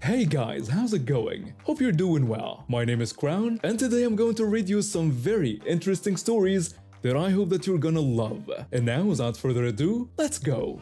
Hey guys, how's it going? Hope you're doing well. My name is Crown, and today I'm going to read you some very interesting stories that I hope that you're gonna love. And now, without further ado, let's go!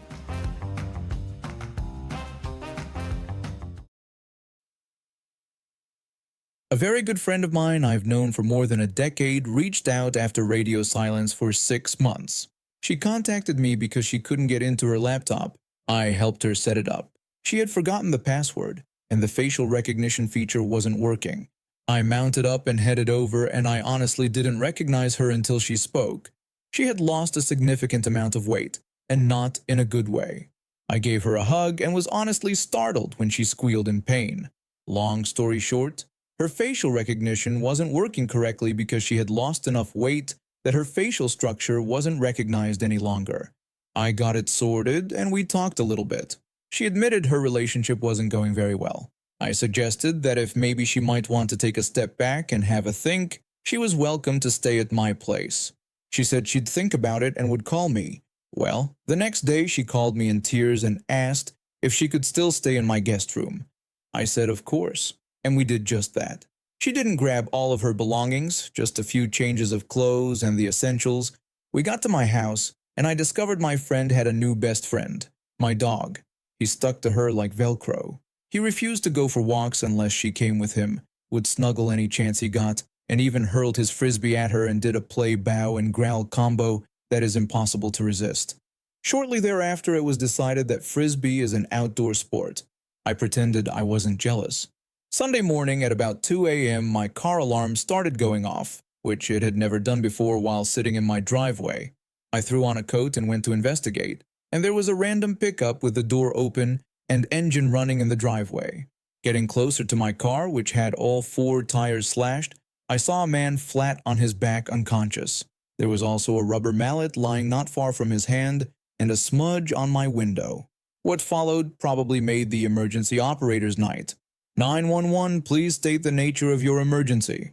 A very good friend of mine I've known for more than a decade reached out after radio silence for 6 months. She contacted me because she couldn't get into her laptop. I helped her set it up. She had forgotten the password, and the facial recognition feature wasn't working. I mounted up and headed over, and I honestly didn't recognize her until she spoke. She had lost a significant amount of weight, and not in a good way. I gave her a hug and was honestly startled when she squealed in pain. Long story short, her facial recognition wasn't working correctly because she had lost enough weight that her facial structure wasn't recognized any longer. I got it sorted and we talked a little bit. She admitted her relationship wasn't going very well. I suggested that if maybe she might want to take a step back and have a think, she was welcome to stay at my place. She said she'd think about it and would call me. Well, the next day she called me in tears and asked if she could still stay in my guest room. I said of course. And we did just that. She didn't grab all of her belongings, just a few changes of clothes and the essentials. We got to my house, and I discovered my friend had a new best friend, my dog. He stuck to her like Velcro. He refused to go for walks unless she came with him, would snuggle any chance he got, and even hurled his frisbee at her and did a play bow and growl combo that is impossible to resist. Shortly thereafter, it was decided that frisbee is an outdoor sport. I pretended I wasn't jealous. Sunday morning at about 2 a.m. my car alarm started going off, which it had never done before while sitting in my driveway. I threw on a coat and went to investigate, and there was a random pickup with the door open and engine running in the driveway. Getting closer to my car, which had all 4 tires slashed, I saw a man flat on his back unconscious. There was also a rubber mallet lying not far from his hand and a smudge on my window. What followed probably made the emergency operator's night. 911, please state the nature of your emergency.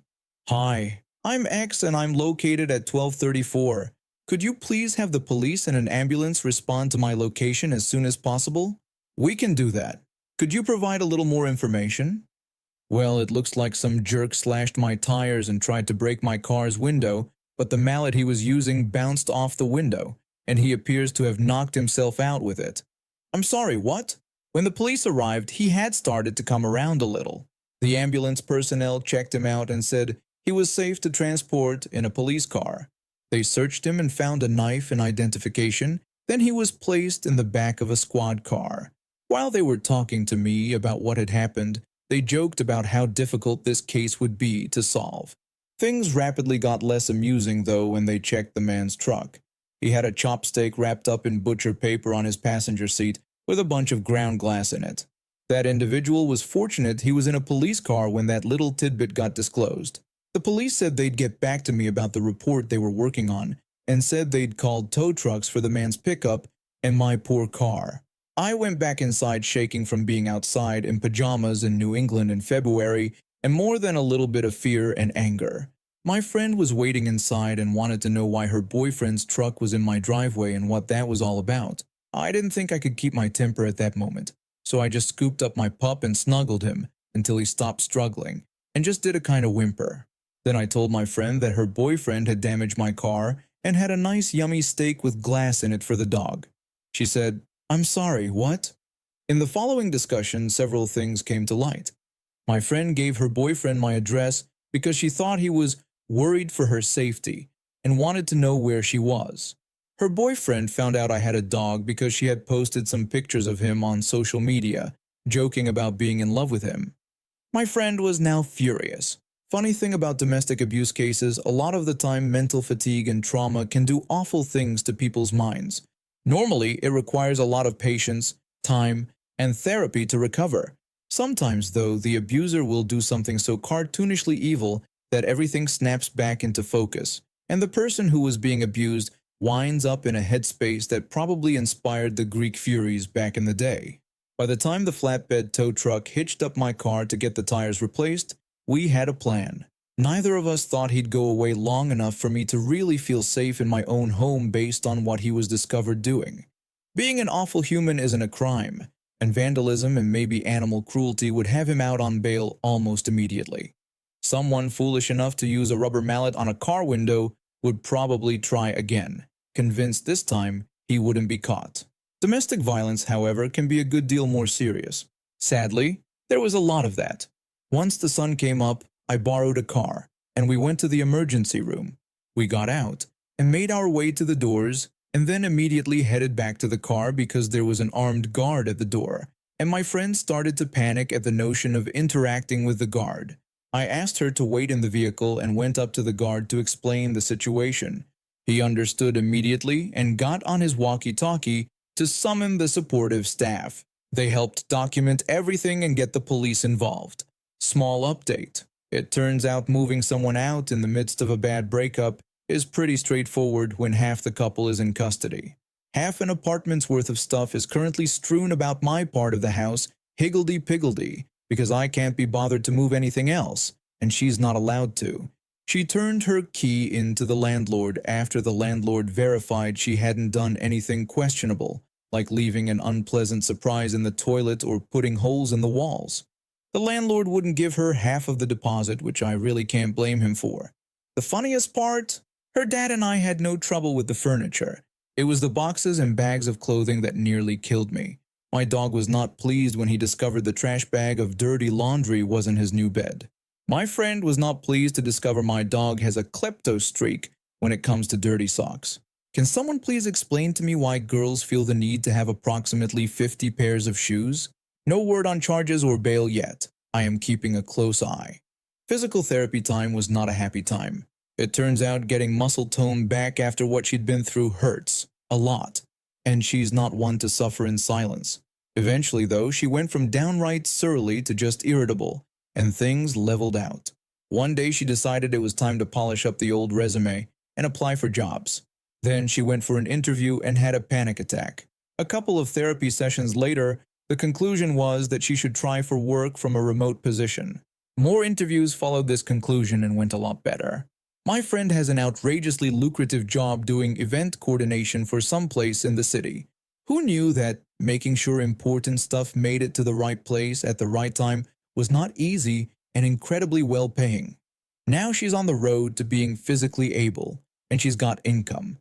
Hi, I'm X and I'm located at 1234. Could you please have the police and an ambulance respond to my location as soon as possible? We can do that. Could you provide a little more information? Well, it looks like some jerk slashed my tires and tried to break my car's window, but the mallet he was using bounced off the window, and he appears to have knocked himself out with it. I'm sorry, what? When the police arrived, he had started to come around a little. The ambulance personnel checked him out and said he was safe to transport in a police car. They searched him and found a knife and identification. Then he was placed in the back of a squad car. While they were talking to me about what had happened, they joked about how difficult this case would be to solve. Things rapidly got less amusing, though, when they checked the man's truck. He had a chopstick wrapped up in butcher paper on his passenger seat, with a bunch of ground glass in it. That individual was fortunate he was in a police car when that little tidbit got disclosed. The police said they'd get back to me about the report they were working on, and said they'd called tow trucks for the man's pickup and my poor car. I went back inside shaking from being outside in pajamas in New England in February, and more than a little bit of fear and anger. My friend was waiting inside and wanted to know why her boyfriend's truck was in my driveway and what that was all about. I didn't think I could keep my temper at that moment, so I just scooped up my pup and snuggled him until he stopped struggling, and just did a kind of whimper. Then I told my friend that her boyfriend had damaged my car and had a nice yummy steak with glass in it for the dog. She said, "I'm sorry, what?" In the following discussion, several things came to light. My friend gave her boyfriend my address because she thought he was worried for her safety and wanted to know where she was. Her boyfriend found out I had a dog because she had posted some pictures of him on social media, joking about being in love with him. My friend was now furious. Funny thing about domestic abuse cases, a lot of the time mental fatigue and trauma can do awful things to people's minds. Normally, it requires a lot of patience, time, and therapy to recover. Sometimes, though, the abuser will do something so cartoonishly evil that everything snaps back into focus, and the person who was being abused winds up in a headspace that probably inspired the Greek Furies back in the day. By the time the flatbed tow truck hitched up my car to get the tires replaced, we had a plan. Neither of us thought he'd go away long enough for me to really feel safe in my own home based on what he was discovered doing. Being an awful human isn't a crime, and vandalism and maybe animal cruelty would have him out on bail almost immediately. Someone foolish enough to use a rubber mallet on a car window would probably try again, convinced this time he wouldn't be caught. Domestic violence, however, can be a good deal more serious. Sadly, there was a lot of that. Once the sun came up, I borrowed a car, and we went to the emergency room. We got out and made our way to the doors, and then immediately headed back to the car because there was an armed guard at the door, and my friend started to panic at the notion of interacting with the guard. I asked her to wait in the vehicle and went up to the guard to explain the situation. He understood immediately and got on his walkie-talkie to summon the supportive staff. They helped document everything and get the police involved. Small update. It turns out moving someone out in the midst of a bad breakup is pretty straightforward when half the couple is in custody. Half an apartment's worth of stuff is currently strewn about my part of the house, higgledy-piggledy, because I can't be bothered to move anything else, and she's not allowed to. She turned her key into the landlord after the landlord verified she hadn't done anything questionable, like leaving an unpleasant surprise in the toilet or putting holes in the walls. The landlord wouldn't give her half of the deposit, which I really can't blame him for. The funniest part? Her dad and I had no trouble with the furniture. It was the boxes and bags of clothing that nearly killed me. My dog was not pleased when he discovered the trash bag of dirty laundry wasn't his new bed. My friend was not pleased to discover my dog has a klepto streak when it comes to dirty socks. Can someone please explain to me why girls feel the need to have approximately 50 pairs of shoes? No word on charges or bail yet. I am keeping a close eye. Physical therapy time was not a happy time. It turns out getting muscle tone back after what she'd been through hurts. A lot. And she's not one to suffer in silence. Eventually, though, she went from downright surly to just irritable, and things leveled out. One day she decided it was time to polish up the old resume and apply for jobs. Then she went for an interview and had a panic attack. A couple of therapy sessions later, the conclusion was that she should try for work from a remote position. More interviews followed this conclusion and went a lot better. My friend has an outrageously lucrative job doing event coordination for some place in the city. Who knew that making sure important stuff made it to the right place at the right time was not easy and incredibly well-paying? Now she's on the road to being physically able, and she's got income.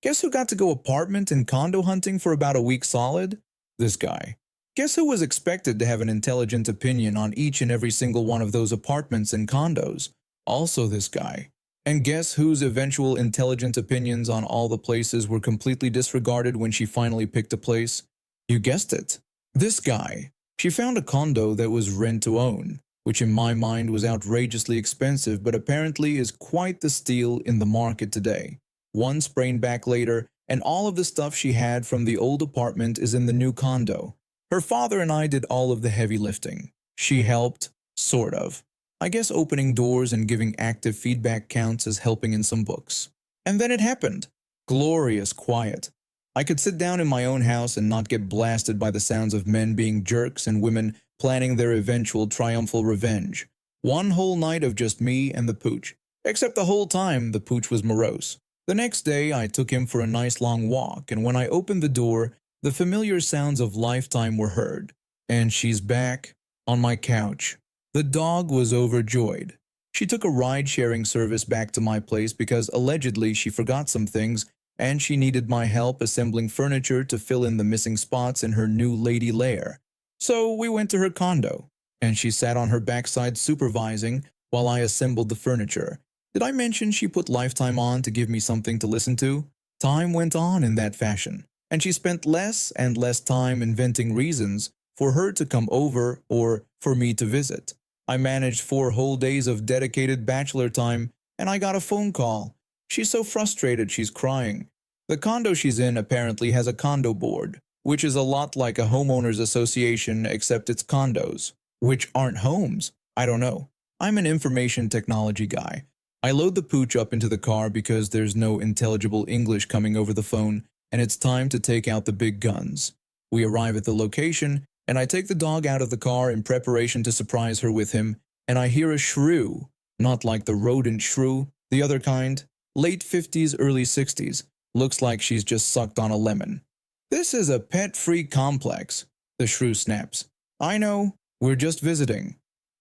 Guess who got to go apartment and condo hunting for about a week solid? This guy. Guess who was expected to have an intelligent opinion on each and every single one of those apartments and condos? Also this guy. And guess whose eventual intelligent opinions on all the places were completely disregarded when she finally picked a place? You guessed it. This guy. She found a condo that was rent to own, which in my mind was outrageously expensive but apparently is quite the steal in the market today. One sprained back later, and all of the stuff she had from the old apartment is in the new condo. Her father and I did all of the heavy lifting. She helped, sort of. I guess opening doors and giving active feedback counts as helping in some books. And then it happened. Glorious quiet. I could sit down in my own house and not get blasted by the sounds of men being jerks and women planning their eventual triumphal revenge. One whole night of just me and the pooch. Except the whole time the pooch was morose. The next day I took him for a nice long walk, and when I opened the door, the familiar sounds of lifetime were heard. And she's back on my couch. The dog was overjoyed. She took a ride-sharing service back to my place because allegedly she forgot some things and she needed my help assembling furniture to fill in the missing spots in her new lady lair. So we went to her condo, and she sat on her backside supervising while I assembled the furniture. Did I mention she put Lifetime on to give me something to listen to? Time went on in that fashion, and she spent less and less time inventing reasons for her to come over or for me to visit. I managed 4 whole days of dedicated bachelor time, and I got a phone call. She's so frustrated she's crying. The condo she's in apparently has a condo board, which is a lot like a homeowners association except it's condos, which aren't homes. I don't know. I'm an information technology guy. I load the pooch up into the car because there's no intelligible English coming over the phone, and it's time to take out the big guns. We arrive at the location, and I take the dog out of the car in preparation to surprise her with him, and I hear a shrew, not like the rodent shrew, the other kind, late 50s, early 60s, looks like she's just sucked on a lemon. This is a pet-free complex. The shrew snaps. I know, we're just visiting.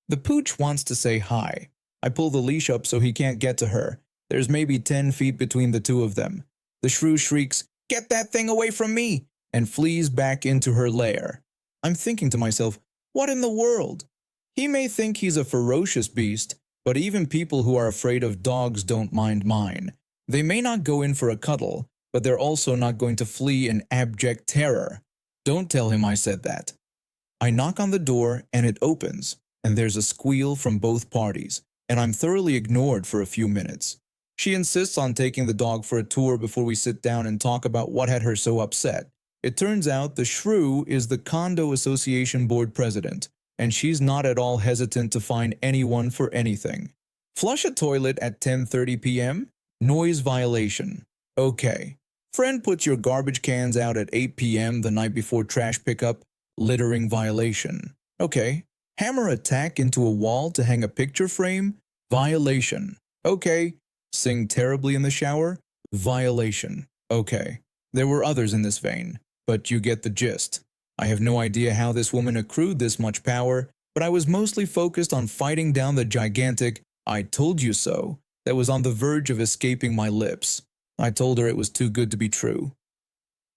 The pooch wants to say hi. I pull the leash up so he can't get to her. There's maybe 10 feet between the two of them. The shrew shrieks, "Get that thing away from me!" and flees back into her lair. I'm thinking to myself, what in the world? He may think he's a ferocious beast, but even people who are afraid of dogs don't mind mine. They may not go in for a cuddle, but they're also not going to flee in abject terror. Don't tell him I said that. I knock on the door and it opens, and there's a squeal from both parties, and I'm thoroughly ignored for a few minutes. She insists on taking the dog for a tour before we sit down and talk about what had her so upset. It turns out the shrew is the condo association board president, and she's not at all hesitant to fine anyone for anything. Flush a toilet at 10:30 p.m.? Noise violation. Okay. Friend puts your garbage cans out at 8 p.m. the night before trash pickup? Littering violation. Okay. Hammer a tack into a wall to hang a picture frame? Violation. Okay. Sing terribly in the shower? Violation. Okay. There were others in this vein, but you get the gist. I have no idea how this woman accrued this much power, but I was mostly focused on fighting down the gigantic "I told you so" that was on the verge of escaping my lips. I told her it was too good to be true.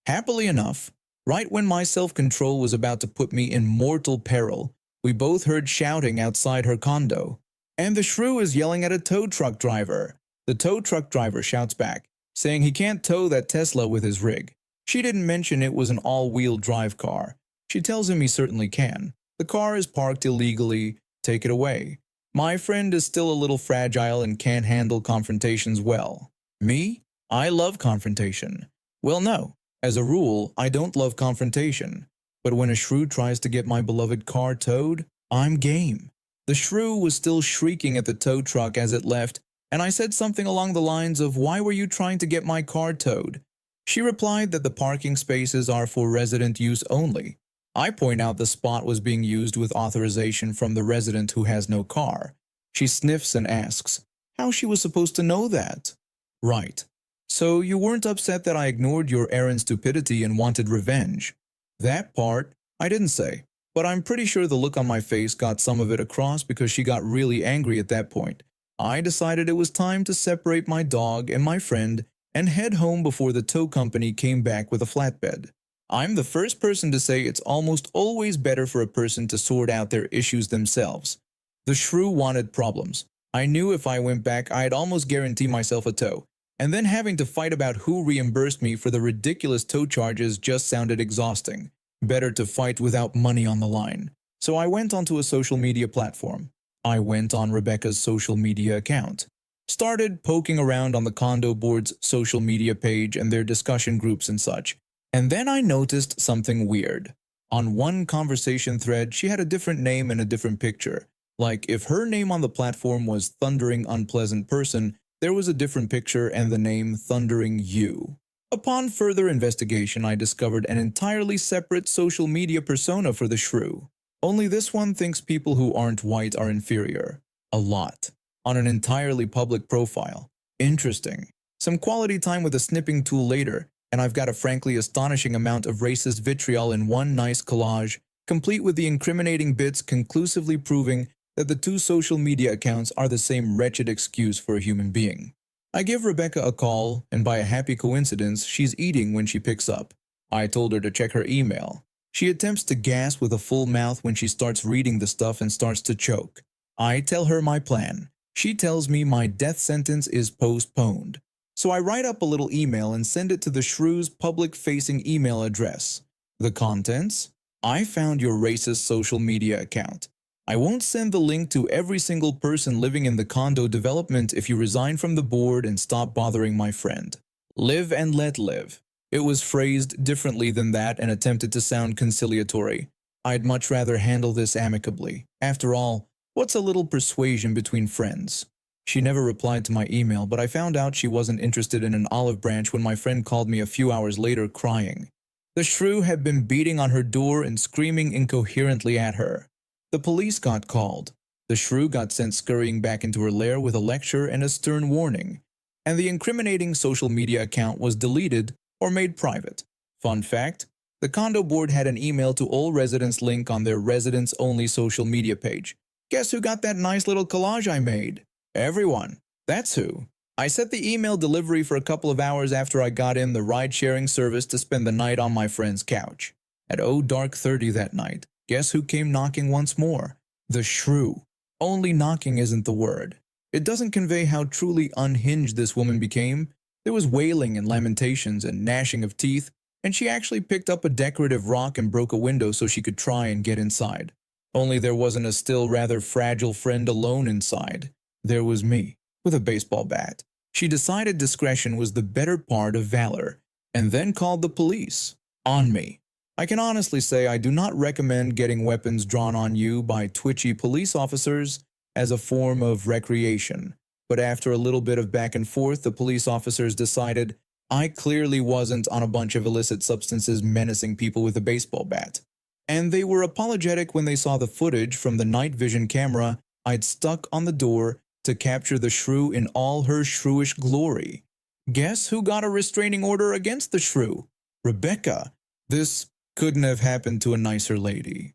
Happily enough, right when my self-control was about to put me in mortal peril, we both heard shouting outside her condo. And the shrew is yelling at a tow truck driver. The tow truck driver shouts back, saying he can't tow that Tesla with his rig. She didn't mention it was an all-wheel drive car. She tells him he certainly can. The car is parked illegally. Take it away. My friend is still a little fragile and can't handle confrontations well. Me? I love confrontation. Well, no. As a rule, I don't love confrontation. But when a shrew tries to get my beloved car towed, I'm game. The shrew was still shrieking at the tow truck as it left, and I said something along the lines of, "Why were you trying to get my car towed?" She replied that the parking spaces are for resident use only. I point out the spot was being used with authorization from the resident who has no car. She sniffs and asks how she was supposed to know that. Right. So you weren't upset that I ignored your errand stupidity and wanted revenge? That part I didn't say, but I'm pretty sure the look on my face got some of it across because she got really angry at that point. I decided it was time to separate my dog and my friend and head home before the tow company came back with a flatbed. I'm the first person to say it's almost always better for a person to sort out their issues themselves. The shrew wanted problems. I knew if I went back I'd almost guarantee myself a tow, and then having to fight about who reimbursed me for the ridiculous tow charges just sounded exhausting. Better to fight without money on the line. So I went onto a social media platform. I went on Rebecca's social media account. Started poking around on the condo board's social media page and their discussion groups and such. And then I noticed something weird. On one conversation thread, she had a different name and a different picture. Like if her name on the platform was Thundering Unpleasant Person, there was a different picture and the name Thundering You. Upon further investigation, I discovered an entirely separate social media persona for the shrew. Only this one thinks people who aren't white are inferior. A lot. On an entirely public profile. Interesting. Some quality time with a snipping tool later, and I've got a frankly astonishing amount of racist vitriol in one nice collage, complete with the incriminating bits conclusively proving that the two social media accounts are the same wretched excuse for a human being. I give Rebecca a call, and by a happy coincidence, she's eating when she picks up. I told her to check her email. She attempts to gasp with a full mouth when she starts reading the stuff and starts to choke. I tell her my plan. She tells me my death sentence is postponed. So I write up a little email and send it to the shrew's public-facing email address. The contents? I found your racist social media account. I won't send the link to every single person living in the condo development if you resign from the board and stop bothering my friend. Live and let live. It was phrased differently than that and attempted to sound conciliatory. I'd much rather handle this amicably. After all, what's a little persuasion between friends? She never replied to my email, but I found out she wasn't interested in an olive branch when my friend called me a few hours later crying. The shrew had been beating on her door and screaming incoherently at her. The police got called. The shrew got sent scurrying back into her lair with a lecture and a stern warning. And the incriminating social media account was deleted or made private. Fun fact, The condo board had an email to all residents link on their residents-only social media page. Guess who got that nice little collage I made? Everyone. That's who. I set the email delivery for a couple of hours after I got in the ride-sharing service to spend the night on my friend's couch. At dark 30 that night, guess who came knocking once more? The shrew. Only knocking isn't the word. It doesn't convey how truly unhinged this woman became. There was wailing and lamentations and gnashing of teeth, and she actually picked up a decorative rock and broke a window so she could try and get inside. Only there wasn't a still rather fragile friend alone inside. There was me, with a baseball bat. She decided discretion was the better part of valor, and then called the police. On me. I can honestly say I do not recommend getting weapons drawn on you by twitchy police officers as a form of recreation, but after a little bit of back and forth, the police officers decided I clearly wasn't on a bunch of illicit substances menacing people with a baseball bat. And they were apologetic when they saw the footage from the night vision camera I'd stuck on the door to capture the shrew in all her shrewish glory. Guess who got a restraining order against the shrew? Rebecca. This couldn't have happened to a nicer lady.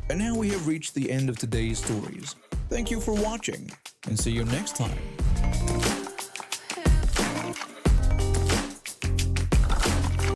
And now we have reached the end of today's stories. Thank you for watching, and see you next time.